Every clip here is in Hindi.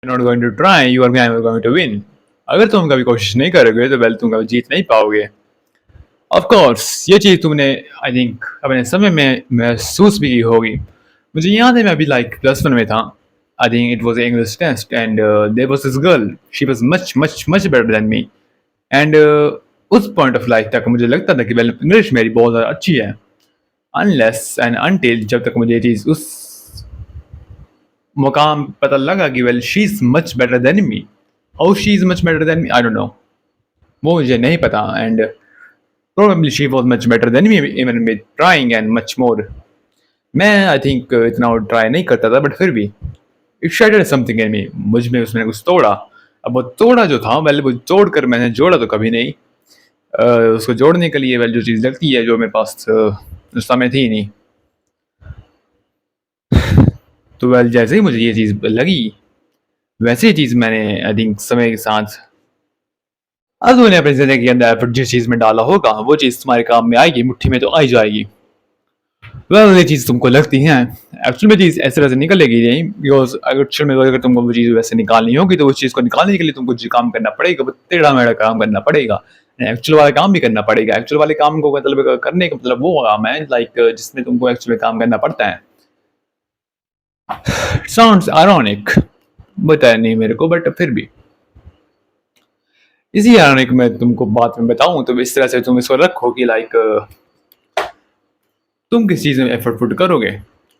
Not going to try you are never going to win. अगर तुम कभी कोशिश नहीं करोगे तो वेल तुम कभी जीत नहीं पाओगे। ऑफ कोर्स ये चीज़ तुमने आई थिंक अपने समय में महसूस भी की होगी। मुझे याद है मैं अभी लाइक प्लस वन में था। I think it was English test and there was this girl she was much much much better than me and उस पॉइंट ऑफ लाइफ तक मुझे लगता था कि वेल इंग्लिश मेरी बहुत ज़्यादा अच्छी है। अनलेस एंड अनटिल जब तक मुझे ये चीज़ उस मुकाम पता लगा कि well she is much better than me. How she is much better than me I don't know, वो मुझे नहीं पता and probably she was much better than me even with trying and much more। मैं आई थिंक इतना ट्राई नहीं करता था बट फिर भी इट shattered समथिंग इन मी, मुझ में उसने कुछ तोड़ा। अब वो तोड़ा जो था वेल वो जोड़ कर मैंने जोड़ा तो कभी नहीं। उसको जोड़ने के लिए वेल जो चीज़ लगती है जो मेरे पास उस समय थी नहीं। तो वेल जैसे ही मुझे ये चीज़ लगी वैसे ही चीज़ मैंने आई थिंक समय के साथ अब तूने अपनी ज़िंदगी के अंदर एफर्ट जिस चीज़ में डाला होगा वो चीज़ तुम्हारे काम में आएगी, मुट्ठी में तो आ ही जाएगी। वेल ये चीज़ तुमको लगती है एक्चुअल में चीज़ ऐसे तरह से निकलेगी नहीं बिकॉज एक्चुअल में अगर तुमको वो चीज़ वैसे निकालनी होगी तो उस चीज़ को निकालने के लिए तुमको जो काम करना पड़ेगा वो टेढ़ा मेढ़ा काम करना पड़ेगा। एक्चुअल वाला काम भी करना पड़ेगा। एक्चुअल वाले काम को मतलब करने का मतलब वो काम है लाइक जिसमें तुमको एक्चुअली काम करना पड़ता है। साउंड्स आयरॉनिक बता नहीं मेरे को बट फिर भी इसी आयरॉनिक मैं तुमको बात में बताऊं तो इस तरह से तुम इसको रखो कि लाइक तुम किस चीज़ में एफर्ट पुट करोगे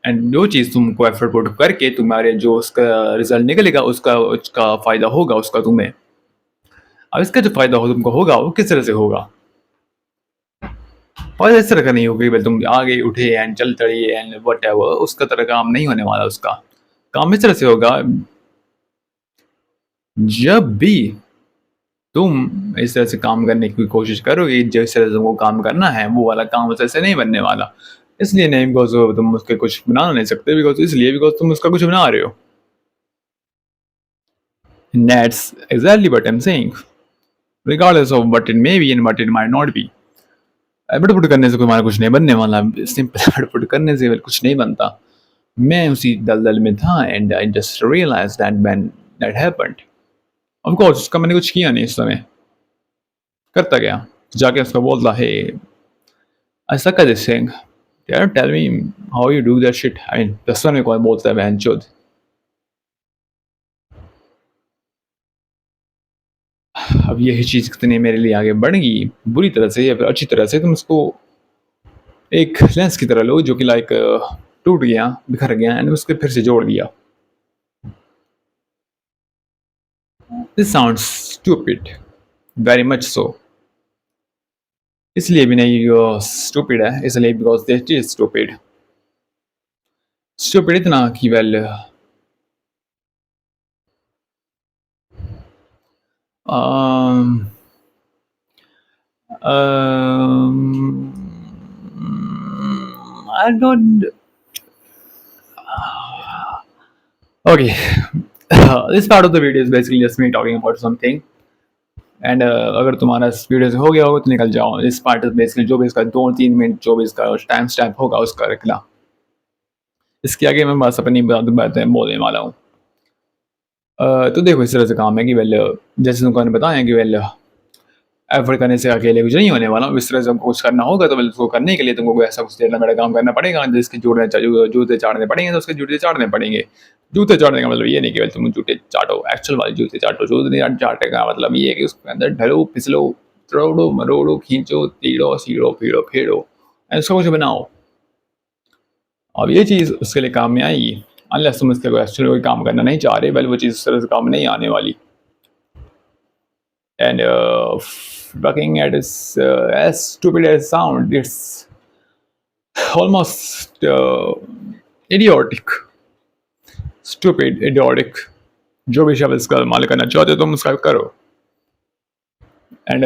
एंड जो चीज़ तुमको एफर्ट पुट करके तुम्हारे जो उसका रिजल्ट निकलेगा उसका उसका फ़ायदा होगा उसका तुम्हें। अब इसका जो फ़ायदा हो तुमको होगा वो किस तरह से होगा। और इस तरह का नहीं होगा कि भाई तुम आगे उठे एंड चल चढ़िए एंड वट एवर, उसका तरह काम नहीं होने वाला। उसका काम इस तरह से होगा जब भी तुम इस तरह से काम करने की कोशिश करोगे जिस तरह से तुमको काम करना है वो वाला काम उस तरह से नहीं बनने वाला। इसलिए नहीं बिकॉज तुम उसके कुछ बना नहीं सकते बिकॉज इसलिए बिकॉज तुम उसका कुछ बना रहे हो। That's exactly what I'm saying, regardless of what it may be and what it might not be। बटपुट करने से कोई हमारा कुछ नहीं बनने वाला। सिंपल बटपुट करने से कुछ नहीं बनता। मैं उसी दलदल में था and I just realise that when that happened. Of course उसका मैंने कुछ किया नहीं। इस समय करता गया जाके उसका बोलता है I suck at this thing, यार tell me how you do that shit. I mean plus one में कौन बोलता है बहन चोद। अब यही चीज़ कितनी मेरे लिए आगे बढ़ गई बुरी तरह से या फिर अच्छी तरह से तुम उसको एक लेंस की तरह लो जो कि लाइक टूट गया बिखर गया एंड उसके फिर से जोड़ दिया। This sounds stupid very much so. इसलिए भी नहीं स्टूपिड है इसलिए because this is stupid. Stupid इतना कि well I don't okay this part of the video is basically just me talking about something and अगर तुम्हारा इस वीडियो से हो गया होगा तो निकल जाओ। इस पार्ट बेसिकली जो भी इसका 2-3 मिनट जो भी इसका टाइम स्टैम्प होगा उसका रखना। इसके आगे मैं बस अपनी बातें बोलने वाला हूँ। तो देखो इस तरह से काम है कि वेल जैसे तुमको मैंने बताया कि वेल एफर्ट करने से अकेले कुछ नहीं होने वाला। इस तरह से कुछ करना होगा तो वेल उसको करने के लिए तुमको कोई ऐसा कुछ टेढ़ा मेढ़ा काम करना पड़ेगा जिसके जूते चाटने पड़ेंगे तो उसके जूते चाटने पड़ेंगे। जूते चाटने का मतलब ये नहीं कि तुम जूते चाटो एक्चुअल वाले जूते चाटो। जूते चाटने का मतलब ये है कि उसके अंदर ढलो फिसलो तोड़ो मरोड़ो खींचो तीड़ो सीड़ो फीड़ो फेड़ो ऐसा कुछ बनाओ। अब ये चीज़ उसके लिए काम में आएगी अनलेस तुम इसके कोई एक्चुअली कोई काम करना नहीं चाह रहे वेल वो चीज़ उस तरह से काम नहीं आने वाली। And looking at is as stupid as sound, it's almost idiotic, stupid, idiotic। जो भी शब्द इसका इस्तेमाल करना चाहते हो तुम उसका करो। And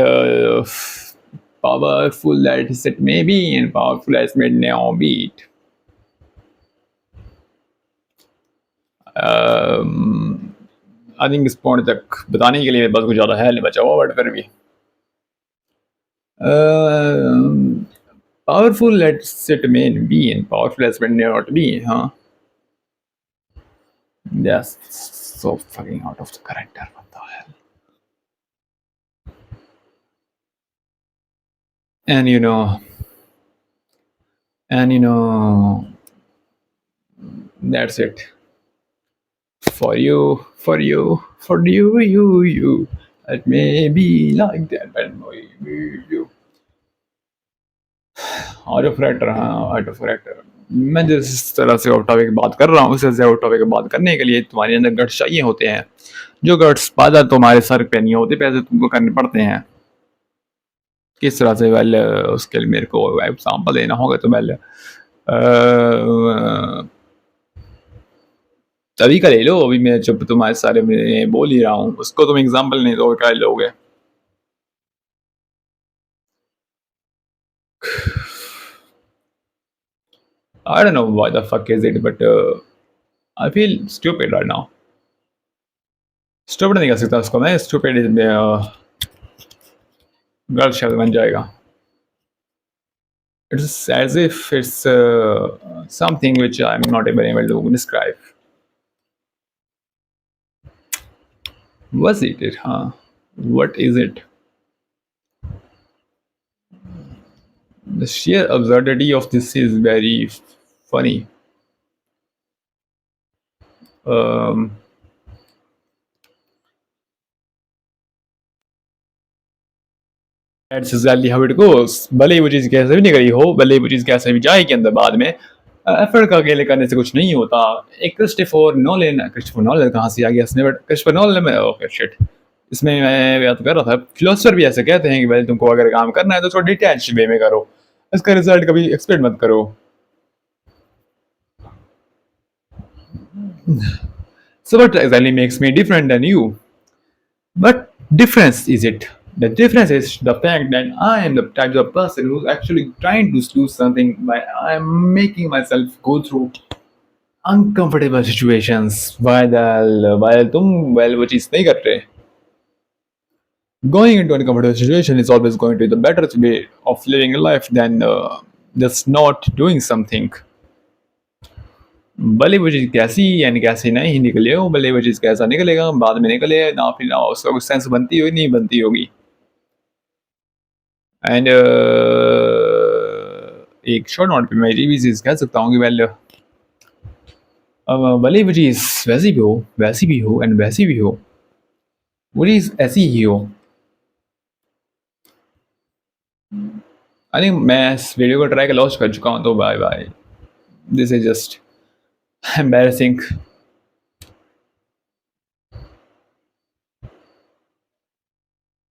powerful as it may be and powerful as may now be it। I think इस पॉइंट तक बताने के लिए बस कुछ ज़्यादा है नहीं बचा हुआ बट फिर भी powerful at it may be and powerful as may not be। हाँ That's so fucking out of the character. What the hell? And and that's it. For you. It may be like that, but maybe you. Out of character, हाँ आउट ऑफ करेक्टर। मैं जिस तरह से आउट टॉपिक बात कर रहा हूँ उससे आउट टॉपिक बात करने के लिए तुम्हारे अंदर गट्स चाहिए होते हैं। जो गट्स बाधा तुम्हारे सर पे नहीं होते, पैसे तुमको करने पड़ते हैं। किस तरह से? वेल उसके लिए मेरे को एग्जाम्पल देना होगा तो वेल तरीका ले लो। अभी मैं जब तुम्हारे सारे में बोल ही रहा हूँ उसको तुम एग्जाम्पल नहीं दो, क्या लोगे? I don't know why the fuck is it, but I feel stupid right now. Stupid नहीं कर सकता उसको मैं, stupid गलत शब्द बन जाएगा। It's as if it's something which I'm not even able to describe. Was it? Huh? What is it? The sheer absurdity of this is very funny. Um, that's exactly how it goes. भले ही वो चीज़ कैसे भी निकली हो, भले ही वो चीज़ कैसे भी जाएगी अंदर बाद में, एफर्ट का अकेले करने से कुछ नहीं होता। एक क्रिस्टोफर नोलन कहाँ से आ गया इसमें? बट क्रिस्टोफर नोलन में ओके शिट, इसमें मैं बात कर रहा था। फिलोसफर भी ऐसे कहते हैं कि भाई तुमको अगर काम करना है तो थोड़ा डिटैच वे में करो, इसका रिजल्ट कभी एक्सपेक्ट मत करो। So what exactly makes me different than you? What difference is it? The difference is the fact that I am the type of person who's actually trying to do something by I'm making myself go through uncomfortable situations while तुम well वो चीज़ नहीं कर रहे। Going into uncomfortable situation is always going to be the better way of living a life than just not doing something. भले वो चीज़ कैसी यानी कैसी नहीं निकले हो, भले वो चीज़ कैसा निकलेगा बाद में निकले ना, फिर ना उसका कुछ सेंस बनती होगी नहीं बनती होगी। एंड एक शॉर्ट नोट पे मैं ये भी चीज़ कह सकता हूँ कि वेल भले वो चीज़ वैसी भी हो, वैसी भी हो एंड वैसी भी हो, वो चीज़ ऐसी ही हो। आई थिंक मैं इस वीडियो को ट्राई का लॉन्च कर चुका हूँ, तो bye bye. This is just embarrassing.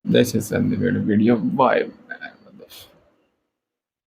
This is the video. Bye.